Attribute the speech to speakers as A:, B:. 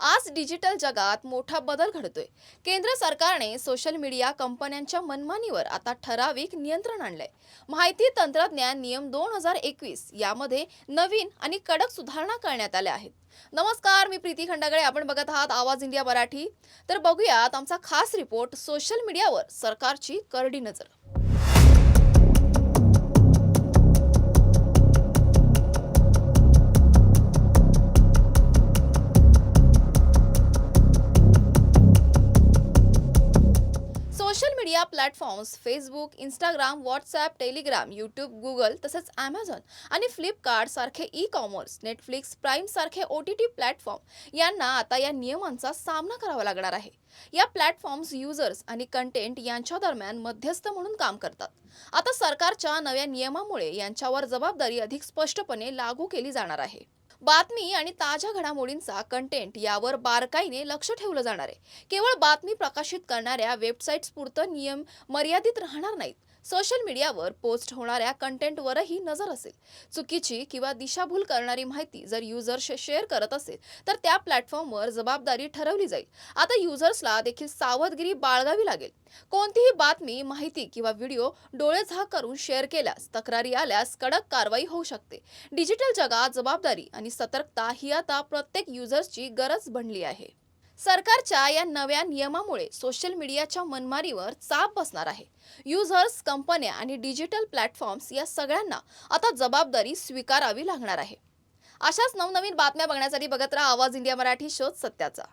A: आज डिजिटल जगात मोठा बदल घडतोय। केंद्र सरकारने सोशल मीडिया कंपन्यांच्या मनमानीवर आता ठराविक नियंत्रण आणलंय। माहिती तंत्रज्ञान नियम 2021 यामध्ये नवीन आणि कडक सुधारणा करण्यात आल्या आहेत। नमस्कार, मी प्रीती खंडागळे, आपण बघत आहात आवाज इंडिया मराठी। तर बघूयात आमचा खास रिपोर्ट, सोशल मीडियावर सरकारची करडी नजर। Social media platforms Facebook, Instagram, WhatsApp, Telegram, YouTube, Google तसेच ॲमेझॉन आणि फ्लिपकार्ट सारखे ई-कॉमर्स, नेटफ्लिक्स, प्राईम सारखे OTT प्लॅटफॉर्म यांना आता या नियमांचा सामना करावा लागणार आहे। या प्लॅटफॉर्म्स युजर्स आणि कंटेंट यांच्या दरम्यान मध्यस्थ म्हणून काम करतात। आता सरकारच्या नव्या नियमामुळे यांच्यावर जबाबदारी अधिक स्पष्टपणे लागू केली जाणार आहे। बातमी आणि ताज्या घडामोडींचा कंटेंट यावर बारकाईने लक्ष ठेवलं जाणार आहे। केवळ बातमी प्रकाशित करणाऱ्या वेबसाईट्सपुरतं नियम मर्यादित राहणार नाहीत। सोशल मीडियावर पोस्ट होणाऱ्या कंटेंटवरही नजर असेल। चुकीची किंवा दिशाभूल करणारी माहिती जर युजर्स शेअर करत असेल तर त्या प्लॅटफॉर्मवर जबाबदारी ठरवली जाईल। आता युजर्सला देखील सावधगिरी बाळगावी लागेल। कोणतीही बातमी, माहिती किंवा व्हिडिओ डोळेझाक करून शेअर केल्यास, तक्रारी आल्यास कडक कारवाई होऊ शकते। डिजिटल जगात जबाबदारी आणि सतर्कता ही आता प्रत्येक युजर्सची गरज बनली आहे। सरकारच्या या नव्या नियमामुळे सोशल मीडियाच्या मनमारीवर चाप बसणार आहे। युजर्स, कंपन्या आणि डिजिटल प्लॅटफॉर्म्स या सगळ्यांना आता जबाबदारी स्वीकारावी लागणार आहे। अशाच नवनवीन बातम्या बघण्यासाठी बघत राहा आवाज इंडिया मराठी, शोध सत्याचा।